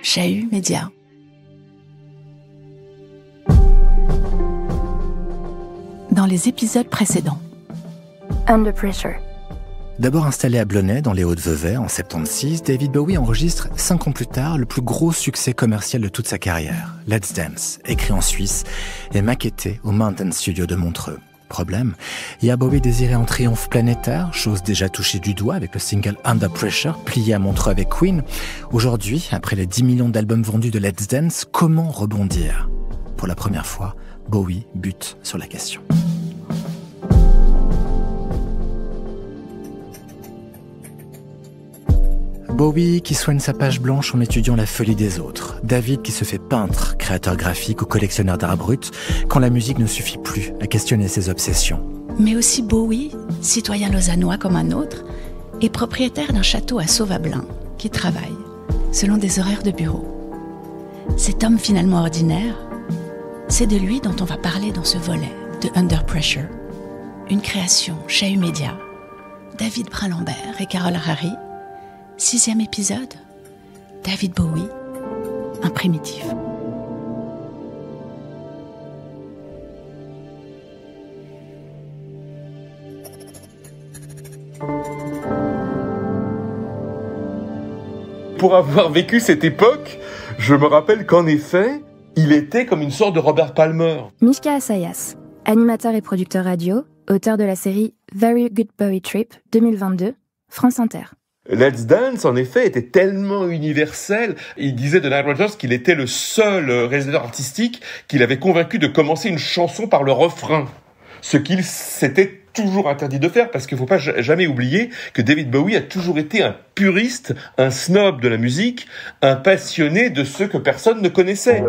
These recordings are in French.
Chahut Média. Dans les épisodes précédents. Under Pressure. D'abord installé à Blonay, dans les Hauts-de-Vevey, en 1976, David Bowie enregistre 5 ans plus tard le plus gros succès commercial de toute sa carrière, Let's Dance, écrit en Suisse et maquetté au Mountain Studio de Montreux. Problème, Ia Bowie désirait un triomphe planétaire, chose déjà touchée du doigt avec le single Under Pressure, plié à Montreux avec Queen. Aujourd'hui, après les 10 millions d'albums vendus de Let's Dance, comment rebondir ? Pour la première fois, Bowie bute sur la question. Bowie qui soigne sa page blanche en étudiant la folie des autres. David qui se fait peintre, créateur graphique ou collectionneur d'art brut, quand la musique ne suffit plus à questionner ses obsessions. Mais aussi Bowie, citoyen lausannois comme un autre, et propriétaire d'un château à Sauvablin, qui travaille, selon des horaires de bureau. Cet homme finalement ordinaire, c'est de lui dont on va parler dans ce volet de Under Pressure. Une création Chahut Média, David Brun-Lambert et Carole Harary. 6e épisode, David Bowie, un primitif. Pour avoir vécu cette époque, je me rappelle qu'en effet, il était comme une sorte de Robert Palmer. Mishka Assayas, animateur et producteur radio, auteur de la série Very Good Bowie Trip 2022, France Inter. Let's Dance, en effet, était tellement universel. Il disait de Nile Rodgers qu'il était le seul réalisateur artistique qu'il avait convaincu de commencer une chanson par le refrain. Ce qu'il s'était toujours interdit de faire, parce qu'il ne faut pas jamais oublier que David Bowie a toujours été un puriste, un snob de la musique, un passionné de ceux que personne ne connaissait.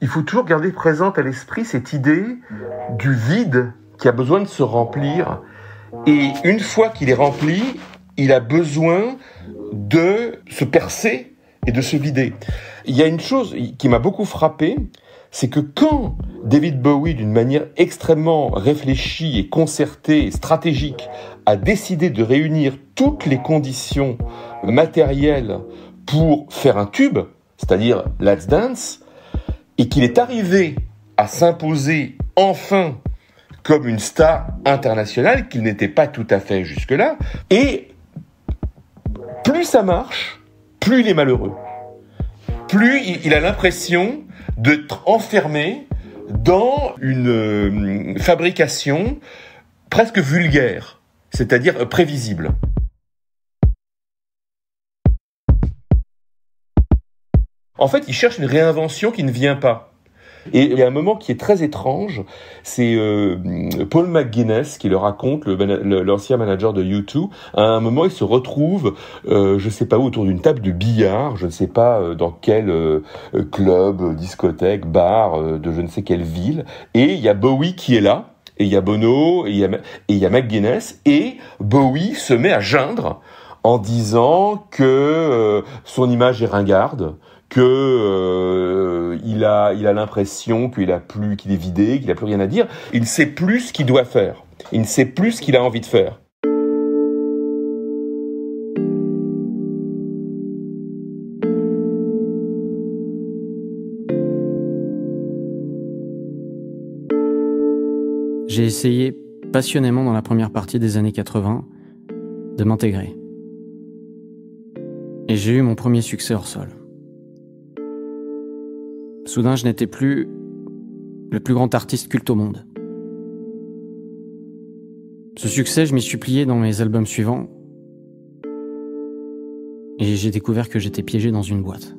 Il faut toujours garder présente à l'esprit cette idée du vide qui a besoin de se remplir. Et une fois qu'il est rempli, il a besoin de se percer et de se vider. Il y a une chose qui m'a beaucoup frappé, c'est que quand David Bowie, d'une manière extrêmement réfléchie et concertée et stratégique, a décidé de réunir toutes les conditions matérielles pour faire un tube, c'est-à-dire Let's Dance, et qu'il est arrivé à s'imposer enfin comme une star internationale, qu'il n'était pas tout à fait jusque-là, et plus ça marche, plus il est malheureux. Plus il a l'impression d'être enfermé dans une fabrication presque vulgaire, c'est-à-dire prévisible. En fait, il cherche une réinvention qui ne vient pas. Et il y a un moment qui est très étrange, c'est Paul McGuinness qui le raconte, l'ancien manager de U2. À un moment, il se retrouve, je ne sais pas où, autour d'une table de billard, je ne sais pas dans quel club, discothèque, bar de je ne sais quelle ville, et il y a Bowie qui est là, et il y a Bono, et il y a McGuinness, et Bowie se met à geindre en disant que son image est ringarde, que il a l'impression qu'il est vidé, qu'il a plus rien à dire. Il ne sait plus ce qu'il doit faire. Il ne sait plus ce qu'il a envie de faire. J'ai essayé passionnément dans la première partie des années 80 de m'intégrer. Et j'ai eu mon premier succès hors sol. Soudain, je n'étais plus le plus grand artiste culte au monde. Ce succès, je m'y suis plié dans mes albums suivants et j'ai découvert que j'étais piégé dans une boîte.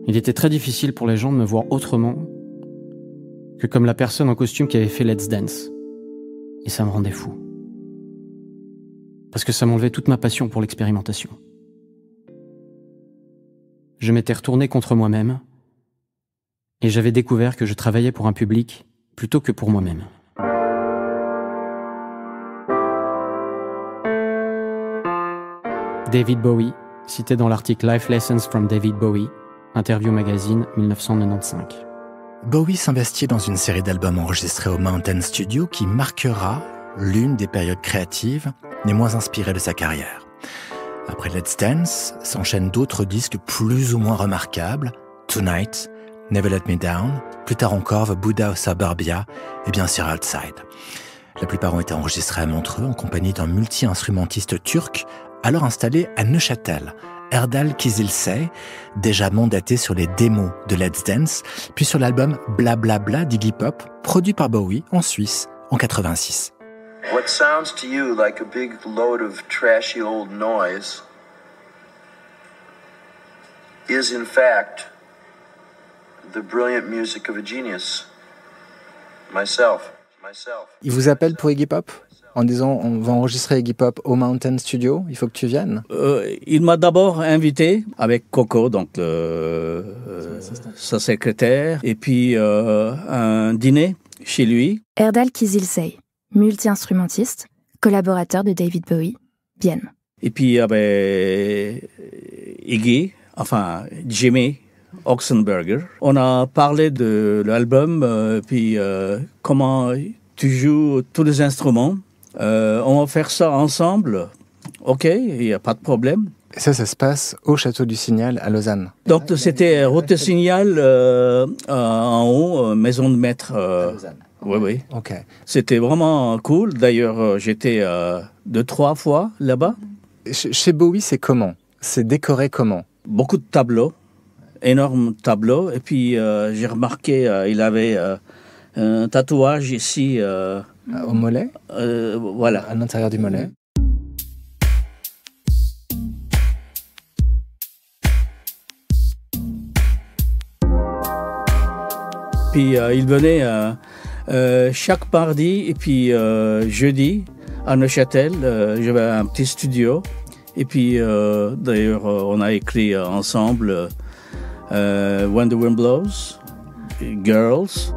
Il était très difficile pour les gens de me voir autrement que comme la personne en costume qui avait fait Let's Dance. Et ça me rendait fou. Parce que ça m'enlevait toute ma passion pour l'expérimentation. Je m'étais retourné contre moi-même et j'avais découvert que je travaillais pour un public plutôt que pour moi-même. David Bowie, cité dans l'article Life Lessons from David Bowie, Interview Magazine, 1995. Bowie s'investit dans une série d'albums enregistrés au Mountain Studio qui marquera l'une des périodes créatives les moins inspirées de sa carrière. Après Let's Dance, s'enchaînent d'autres disques plus ou moins remarquables, Tonight, Never Let Me Down, plus tard encore The Buddha of Suburbia et bien sûr Outside. La plupart ont été enregistrés à Montreux en compagnie d'un multi-instrumentiste turc alors installé à Neuchâtel, Erdal Kizilcay, déjà mandaté sur les démos de Let's Dance, puis sur l'album Bla Bla Bla d'Iggy Pop, produit par Bowie en Suisse en 86. What sounds to you like a big load of trashy old noise is in fact the brilliant music of a genius. Myself. Il vous appelle pour Iggy Pop en disant on va enregistrer Iggy Pop au Mountain Studio, il faut que tu viennes. Il m'a d'abord invité avec Coco, donc sa secrétaire, et puis un dîner chez lui. Erdal Kizilcay, multi-instrumentiste, collaborateur de David Bowie, Vienne. Et puis il y avait Iggy, Jimmy Oxenberger. On a parlé de l'album, puis comment tu joues tous les instruments. On va faire ça ensemble. Ok, il n'y a pas de problème. Et ça se passe au Château du Signal à Lausanne. Donc c'était Route de Signal en haut, maison de maître. Oui. Ok. C'était vraiment cool. D'ailleurs, j'étais 2-3 fois là-bas. Chez Bowie, c'est comment? C'est décoré comment? Beaucoup de tableaux, énormes tableaux. Et puis j'ai remarqué, il avait un tatouage ici. Au mollet? Voilà. À l'intérieur du mollet. Puis il venait chaque mardi et puis jeudi à Neuchâtel. J'avais un petit studio. Et puis d'ailleurs, on a écrit ensemble When the Wind Blows, Girls,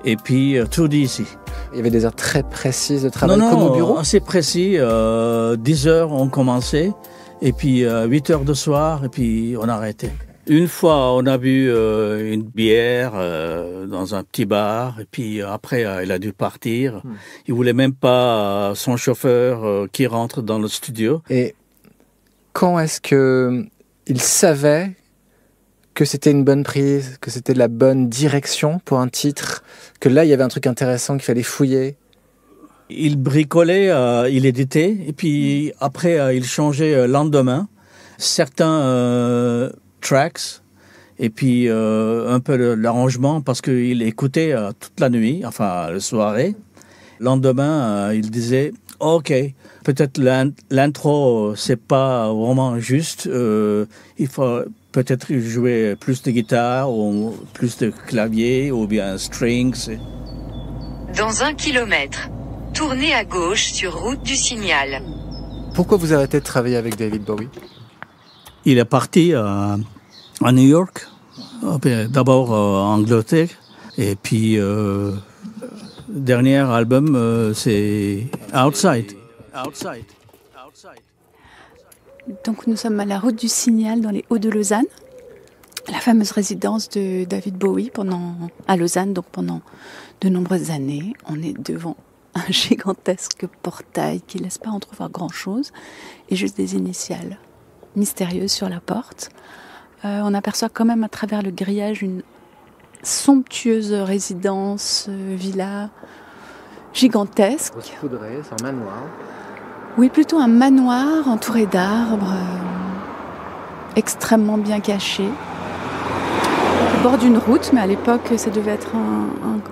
et puis Too Easy. Il y avait des heures très précises de travail comme au bureau? Assez précis. 10 heures on commençait, et puis 8 heures de soir, et puis on arrêtait. Une fois, on a bu une bière dans un petit bar, et puis après, il a dû partir. Il voulait même pas son chauffeur qui rentre dans le studio. Et quand est-ce que il savait que c'était une bonne prise, que c'était la bonne direction pour un titre, que là, il y avait un truc intéressant qu'il fallait fouiller? Il bricolait, il éditait, et puis après, il changeait le lendemain certains tracks, et puis un peu l'arrangement, parce qu'il écoutait toute la nuit, la soirée. Le lendemain, il disait « Ok, peut-être l'intro, c'est pas vraiment juste, il faut peut-être jouer plus de guitare, ou plus de clavier, ou bien strings. » Dans 1 kilomètre, tournez à gauche sur Route du Signal. Pourquoi vous arrêtez de travailler avec David Bowie? Il est parti à New York, d'abord en Angleterre, et puis dernier album, c'est Outside. Donc nous sommes à la Route du Signal dans les Hauts de Lausanne, la fameuse résidence de David Bowie à Lausanne, donc pendant de nombreuses années. On est devant un gigantesque portail qui ne laisse pas entrevoir grand-chose et juste des initiales mystérieuses sur la porte. On aperçoit quand même à travers le grillage une somptueuse résidence, villa gigantesque. Poudré, c'est un manoir. Oui, plutôt un manoir entouré d'arbres, extrêmement bien caché. Au bord d'une route, mais à l'époque, ça devait être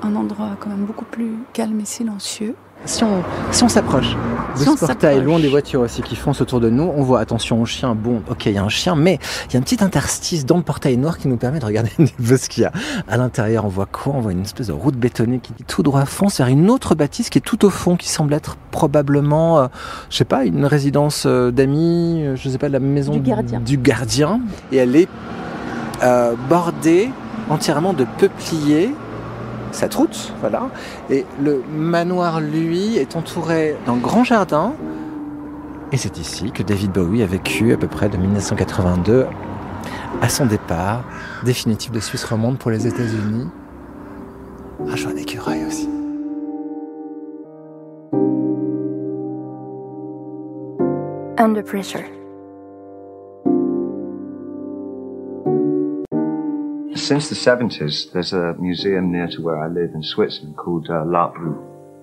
un endroit quand même beaucoup plus calme et silencieux. Si on s'approche de ce portail, loin des voitures aussi qui foncent autour de nous, on voit, attention au chien, bon, ok, il y a un chien, mais il y a un petit interstice dans le portail noir qui nous permet de regarder un peu ce qu'il y a. À l'intérieur, on voit quoi? On voit une espèce de route bétonnée qui tout droit fonce vers une autre bâtisse qui est tout au fond, qui semble être probablement, je sais pas, une résidence d'amis, je sais pas, la maison du gardien. Et elle est bordée entièrement de peupliers. Cette route, voilà. Et le manoir, lui, est entouré d'un grand jardin. Et c'est ici que David Bowie a vécu à peu près de 1982 à son départ définitif de Suisse romande pour les États-Unis Ah, je vois un écureuil aussi. Under Pressure. Since the 70s, there's a museum near to where I live in Switzerland called L'Arbrut.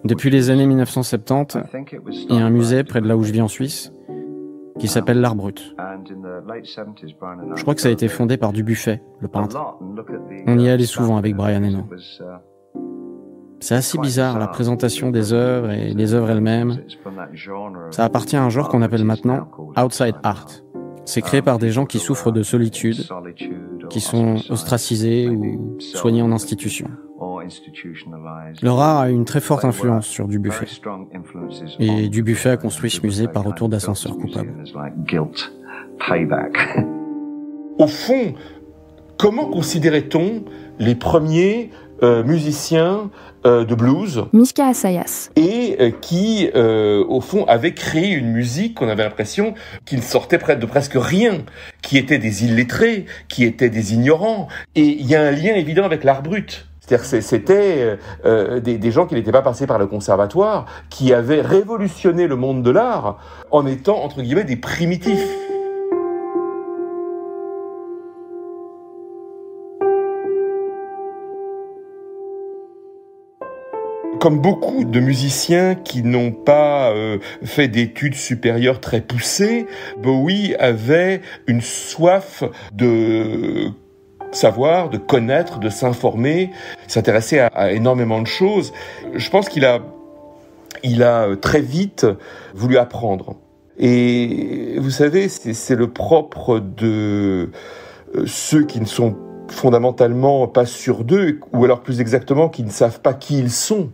Depuis les années 1970, il y a un musée près de là où je vis en Suisse qui s'appelle L'Arbrut. Je crois que ça a été fondé par Dubuffet, le peintre. On y allait souvent avec Brian Eno. C'est assez bizarre, la présentation des œuvres et les œuvres elles-mêmes. Ça appartient à un genre qu'on appelle maintenant outside art. C'est créé par des gens qui souffrent de solitude, qui sont ostracisés ou soignés en institution. Leur art a une très forte influence sur Dubuffet. Et Dubuffet a construit ce musée par retour d'ascenseur coupable. Au fond, comment considérait-on les premiers musiciens de blues Miska Assayas. et qui, au fond, avaient créé une musique qu'on avait l'impression qu'ils sortaient de presque rien, qui étaient des illettrés, qui étaient des ignorants. Et il y a un lien évident avec l'art brut. C'est-à-dire que c'était des gens qui n'étaient pas passés par le conservatoire, qui avaient révolutionné le monde de l'art en étant, entre guillemets, des primitifs. Comme beaucoup de musiciens qui n'ont pas fait d'études supérieures très poussées, Bowie avait une soif de savoir, de connaître, de s'informer, s'intéresser à énormément de choses. Je pense qu'il a très vite voulu apprendre. Et vous savez, c'est le propre de ceux qui ne sont fondamentalement pas sûrs d'eux, ou alors plus exactement qui ne savent pas qui ils sont.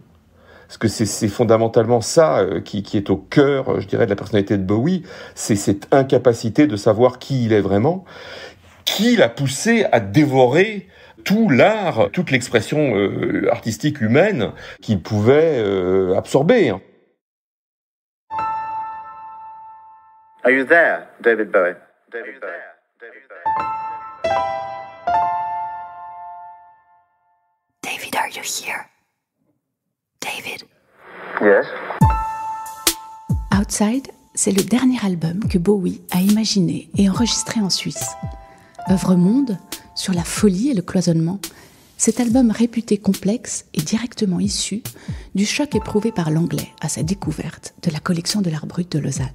Parce que c'est fondamentalement ça qui est au cœur, je dirais, de la personnalité de Bowie. C'est cette incapacité de savoir qui il est vraiment, qui l'a poussé à dévorer tout l'art, toute l'expression artistique humaine qu'il pouvait absorber. Are you there, David Bowie? David Bowie. David, are you here? David. Yes. Outside, c'est le dernier album que Bowie a imaginé et enregistré en Suisse. Œuvre monde sur la folie et le cloisonnement, cet album réputé complexe est directement issu du choc éprouvé par l'anglais à sa découverte de la collection de l'art brut de Lausanne.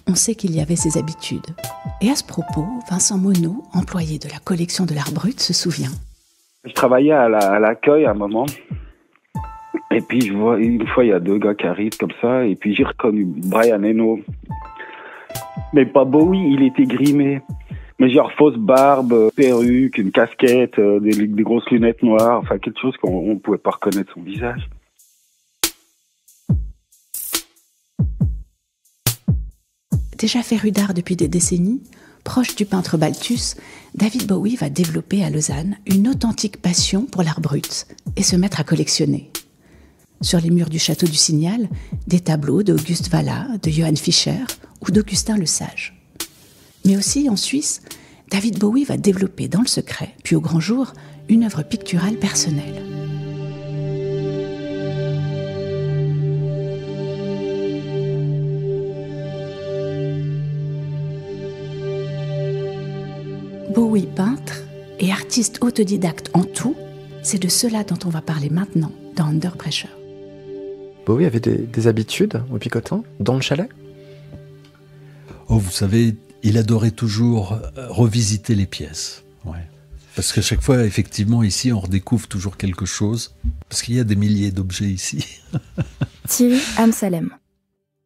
On sait qu'il y avait ses habitudes. Et à ce propos, Vincent Monod, employé de la collection de l'art brut, se souvient. Je travaillais à l'accueil à un moment. Et puis, je vois, une fois, il y a deux gars qui arrivent comme ça, et puis j'ai reconnu Brian Eno. Mais pas Bowie, il était grimé. Mais genre fausse barbe, perruque, une casquette, des grosses lunettes noires, enfin quelque chose qu'on pouvait pas reconnaître son visage. Déjà féru d'art depuis des décennies, proche du peintre Balthus, David Bowie va développer à Lausanne une authentique passion pour l'art brut et se mettre à collectionner. Sur les murs du château du Signal, des tableaux d'Auguste Walla, de Johann Fischer ou d'Augustin Le Sage. Mais aussi en Suisse, David Bowie va développer dans le secret, puis au grand jour, une œuvre picturale personnelle. Bowie peintre et artiste autodidacte en tout, c'est de cela dont on va parler maintenant dans Under Pressure. Bowie avait des habitudes au picotant dans le chalet ? Oh, vous savez, il adorait toujours revisiter les pièces. Ouais. Parce qu'à chaque fois, effectivement, ici, on redécouvre toujours quelque chose. Parce qu'il y a des milliers d'objets ici. Thierry Amsalem,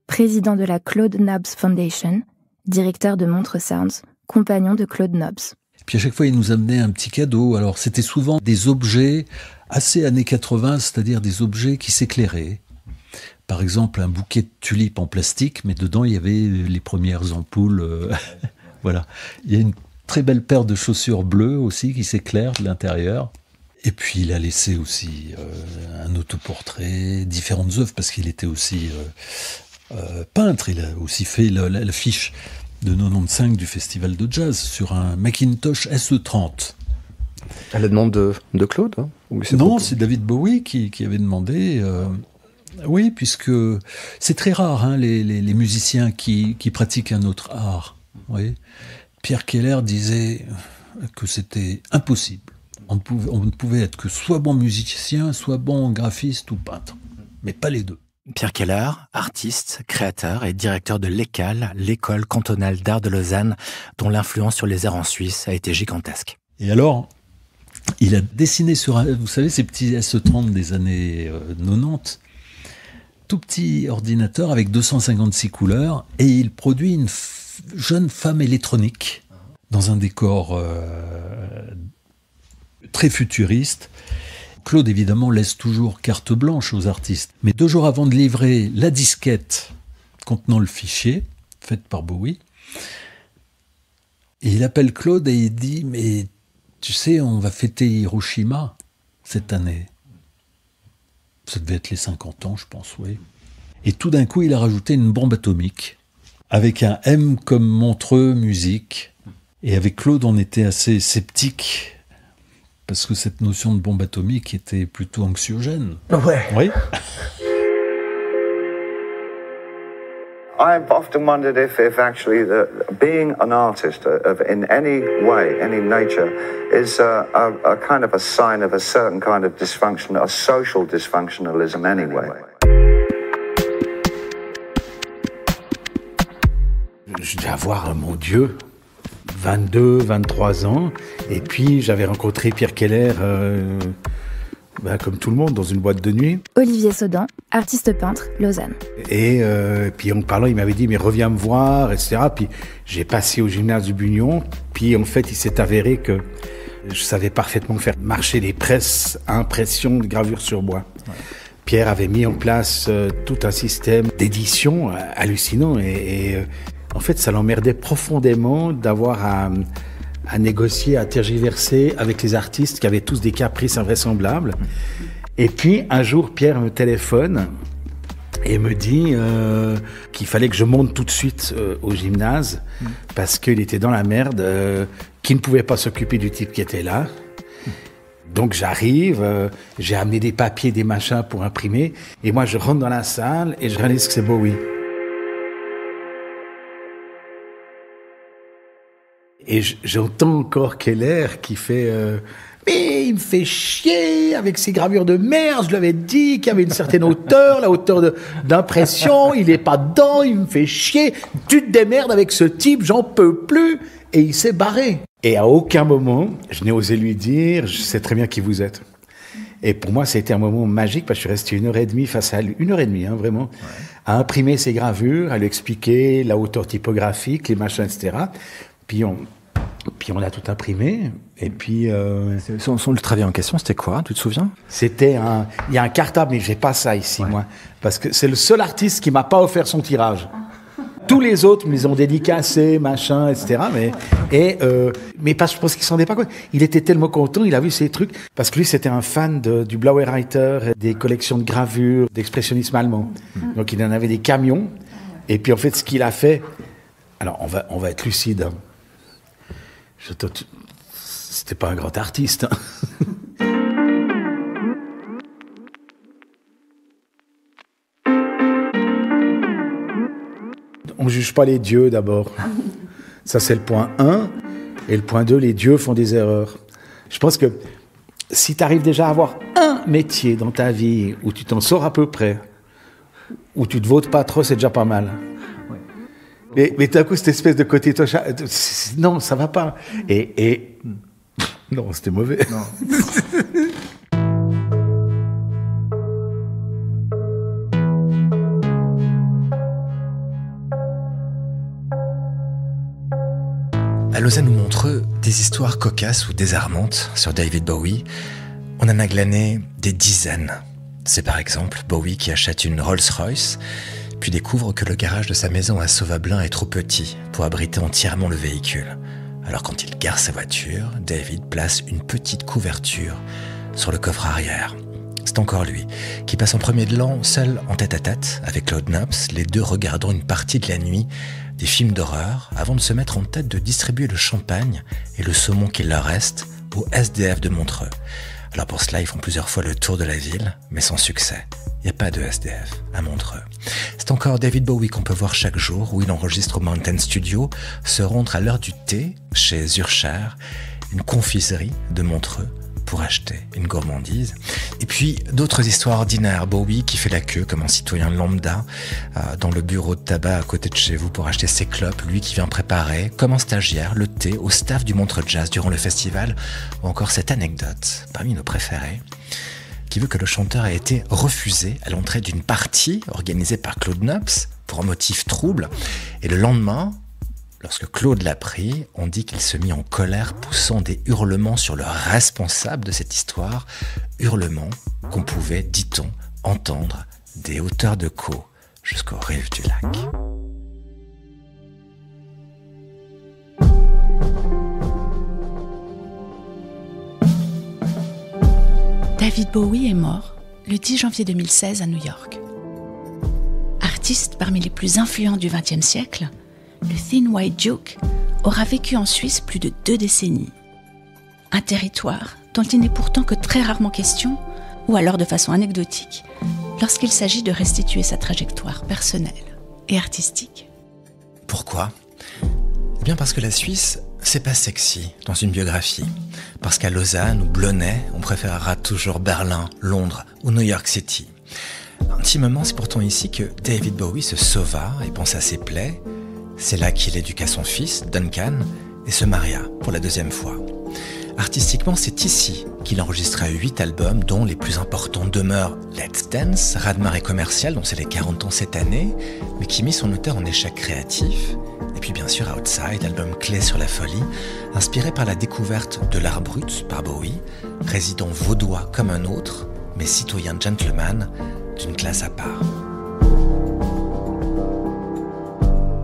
président de la Claude Nobs Foundation, directeur de Montre Sounds, compagnon de Claude Nobs. Puis à chaque fois, il nous amenait un petit cadeau. Alors, c'était souvent des objets assez années 80, c'est-à-dire des objets qui s'éclairaient. Par exemple, un bouquet de tulipes en plastique, mais dedans, il y avait les premières ampoules. Voilà. Il y a une très belle paire de chaussures bleues aussi qui s'éclairent de l'intérieur. Et puis, il a laissé aussi un autoportrait, différentes œuvres, parce qu'il était aussi peintre. Il a aussi fait l'affiche de 95 du Festival de Jazz sur un Macintosh SE30. À la demande de Claude, hein, Non, c'est David Bowie qui avait demandé. Oui, puisque c'est très rare, hein, les musiciens qui pratiquent un autre art. Oui. Pierre Keller disait que c'était impossible. On ne pouvait être que soit bon musicien, soit bon graphiste ou peintre, mais pas les deux. Pierre Keller, artiste, créateur et directeur de l'ECAL, l'école cantonale d'art de Lausanne, dont l'influence sur les arts en Suisse a été gigantesque. Et alors, il a dessiné sur, vous savez, ces petits S30 des années 90, tout petit ordinateur avec 256 couleurs, et il produit une jeune femme électronique dans un décor très futuriste. Claude, évidemment, laisse toujours carte blanche aux artistes. Mais 2 jours avant de livrer la disquette contenant le fichier, faite par Bowie, et il appelle Claude et il dit « Mais tu sais, on va fêter Hiroshima cette année. » Ça devait être les 50 ans, je pense, oui. Et tout d'un coup, il a rajouté une bombe atomique, avec un M comme Montreux, musique. Et avec Claude, on était assez sceptiques, parce que cette notion de bombe atomique était plutôt anxiogène. Ouais. Oui. I've often wondered if actually being an artist in any way, any nature, is a kind of a sign of a certain kind of dysfunction, a social dysfunctionalism anyway. Je devais avoir, mon Dieu, 22, 23 ans. Et puis, j'avais rencontré Pierre Keller, comme tout le monde, dans une boîte de nuit. Olivier Saudan, artiste peintre, Lausanne. Et puis, en parlant, il m'avait dit, mais reviens me voir, etc. Puis, j'ai passé au gymnase du Bugnon. Puis, en fait, il s'est avéré que je savais parfaitement faire marcher les presses à impression de gravure sur bois. Ouais. Pierre avait mis en place tout un système d'édition hallucinant. Et en fait, ça l'emmerdait profondément d'avoir à négocier, à tergiverser avec les artistes qui avaient tous des caprices invraisemblables. Et puis, un jour, Pierre me téléphone et me dit qu'il fallait que je monte tout de suite au gymnase parce qu'il était dans la merde, qu'il ne pouvait pas s'occuper du type qui était là. Donc j'arrive, j'ai amené des papiers, des machins pour imprimer, et moi je rentre dans la salle et je réalise que c'est Bowie. Et j'entends encore Keller qui fait mais il me fait chier avec ses gravures de merde, je lui avais dit qu'il y avait une certaine hauteur, la hauteur d'impression, il est pas dedans, il me fait chier, tu te démerdes avec ce type, j'en peux plus. Et il s'est barré. Et à aucun moment, je n'ai osé lui dire, je sais très bien qui vous êtes. Et pour moi, c'était un moment magique parce que je suis resté 1h30 face à lui, 1h30, vraiment, ouais, à imprimer ses gravures, à lui expliquer la hauteur typographique, les machins, etc. Puis on a tout imprimé. Et puis le travail en question, c'était quoi? Tu te souviens? C'était il y a un cartable, mais j'ai pas ça ici, ouais, moi, parce que c'est le seul artiste qui m'a pas offert son tirage. Tous les autres me les ont dédicacés, machin, etc. Mais parce que je pense qu'il s'en rendait pas compte. Il était tellement content, il a vu ces trucs. Parce que lui, c'était un fan du Blauer-Reiter, des collections de gravures, d'expressionnisme allemand. Donc il en avait des camions. Et puis en fait, ce qu'il a fait... Alors, on va être lucide. Hein. C'était pas un grand artiste. Hein. On ne juge pas les dieux d'abord. Ça, c'est le point 1. Et le point 2, les dieux font des erreurs. Je pense que si tu arrives déjà à avoir un métier dans ta vie où tu t'en sors à peu près, où tu te votes pas trop, c'est déjà pas mal. Mais tout à coup, cette espèce de côté toi, non, ça va pas. Et non, c'était mauvais. Non. À Lausanne ou Montreux, des histoires cocasses ou désarmantes sur David Bowie, on en a glané des dizaines. C'est par exemple Bowie qui achète une Rolls-Royce, puis découvre que le garage de sa maison à Sauvablin est trop petit pour abriter entièrement le véhicule. Alors quand il gare sa voiture, David place une petite couverture sur le coffre arrière. C'est encore lui qui passe en premier de l'an seul en tête-à-tête avec Claude Nobs, les deux regardant une partie de la nuit des films d'horreur avant de se mettre en tête de distribuer le champagne et le saumon qu'il leur reste beau SDF de Montreux. Alors pour cela, ils font plusieurs fois le tour de la ville, mais sans succès. Il n'y a pas de SDF à Montreux. C'est encore David Bowie qu'on peut voir chaque jour, où il enregistre au Mountain Studio, se rendre à l'heure du thé chez Zurcher, une confiserie de Montreux, pour acheter une gourmandise. Et puis d'autres histoires ordinaires. Bowie qui fait la queue comme un citoyen lambda dans le bureau de tabac à côté de chez vous pour acheter ses clopes, lui qui vient préparer, comme un stagiaire, le thé au staff du Montreux Jazz durant le festival, ou encore cette anecdote, parmi nos préférés, qui veut que le chanteur ait été refusé à l'entrée d'une partie organisée par Claude Nobs pour un motif trouble, et le lendemain, lorsque Claude l'a pris, on dit qu'il se mit en colère, poussant des hurlements sur le responsable de cette histoire, hurlements qu'on pouvait, dit-on, entendre des hauteurs de Caux jusqu'aux rives du lac. David Bowie est mort le 10 janvier 2016 à New York. Artiste parmi les plus influents du XXe siècle, le Thin White Duke aura vécu en Suisse plus de 2 décennies. Un territoire dont il n'est pourtant que très rarement question, ou alors de façon anecdotique, lorsqu'il s'agit de restituer sa trajectoire personnelle et artistique. Pourquoi ? Eh bien parce que la Suisse, c'est pas sexy dans une biographie. Parce qu'à Lausanne ou Blonay, on préférera toujours Berlin, Londres ou New York City. Intimement, c'est pourtant ici que David Bowie se sauva et pensa à ses plaies. C'est là qu'il éduqua son fils, Duncan, et se maria pour la 2e fois. Artistiquement, c'est ici qu'il enregistra 8 albums, dont les plus importants demeurent Let's Dance, raz-de-marée commercial, dont c'est les 40 ans cette année, mais qui mit son auteur en échec créatif. Et puis bien sûr Outside, album clé sur la folie, inspiré par la découverte de l'art brut par Bowie, résident vaudois comme un autre, mais citoyen gentleman d'une classe à part.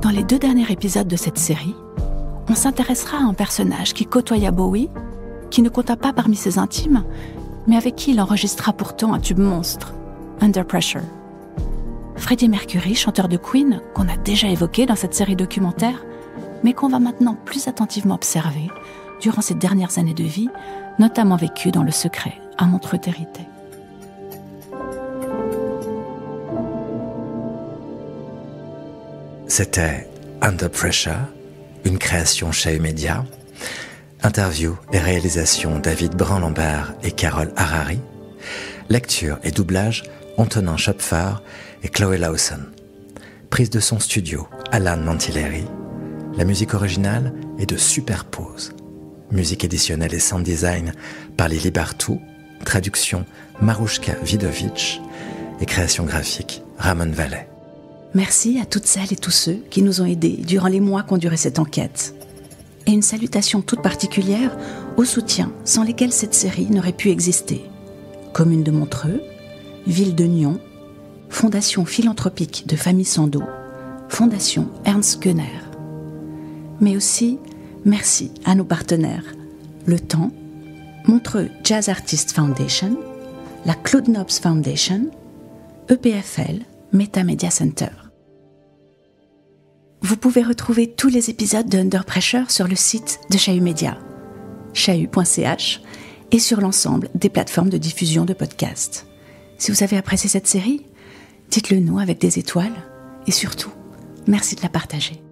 Dans les 2 derniers épisodes de cette série, on s'intéressera à un personnage qui côtoya Bowie, qui ne compta pas parmi ses intimes, mais avec qui il enregistra pourtant un tube monstre, Under Pressure. Freddie Mercury, chanteur de Queen, qu'on a déjà évoqué dans cette série documentaire, mais qu'on va maintenant plus attentivement observer durant ses dernières années de vie, notamment vécues dans le secret à Montreux-Territé. C'était Under Pressure, une création Chahu Média. Interview et réalisation David Brun-Lambert et Carole Harari. Lecture et doublage Antonin Schopfer et Chloé Lawson. Prise de son studio Alan Mantilleri. La musique originale est de Superpose. Musique éditionnelle et sound design par Lily Bartou. Traduction Marushka Vidovic et création graphique Ramon Vallet. Merci à toutes celles et tous ceux qui nous ont aidés durant les mois qu'ont duré cette enquête. Et une salutation toute particulière aux soutiens sans lesquels cette série n'aurait pu exister. Commune de Montreux, Ville de Nyon, Fondation philanthropique de Famille Sando, Fondation Ernst Gönner. Mais aussi, merci à nos partenaires, Le Temps, Montreux Jazz Artist Foundation, la Claude Nobs Foundation, EPFL, Meta Media Center. Vous pouvez retrouver tous les épisodes de Under Pressure sur le site de Chahu Média, chahu.ch, et sur l'ensemble des plateformes de diffusion de podcasts. Si vous avez apprécié cette série, dites-le nous avec des étoiles, et surtout, merci de la partager.